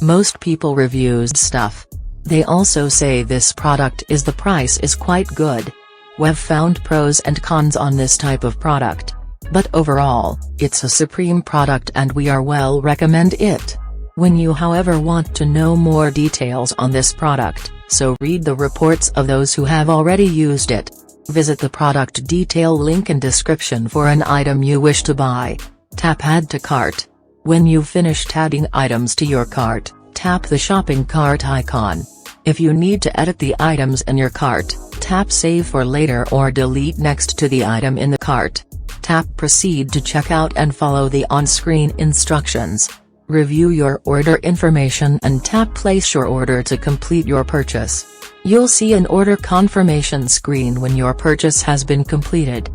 Most people reviews stuff. They also say this product is the price is quite good. We've found pros and cons on this type of product. But overall, it's a supreme product and we are well recommend it. When you however want to know more details on this product, so read the reports of those who have already used it. Visit the product detail link in description for an item you wish to buy. Tap add to cart. When you've finished adding items to your cart, tap the shopping cart icon. If you need to edit the items in your cart, tap save for later or delete next to the item in the cart. Tap proceed to checkout and follow the on-screen instructions. Review your order information and tap place your order to complete your purchase. You'll see an order confirmation screen when your purchase has been completed.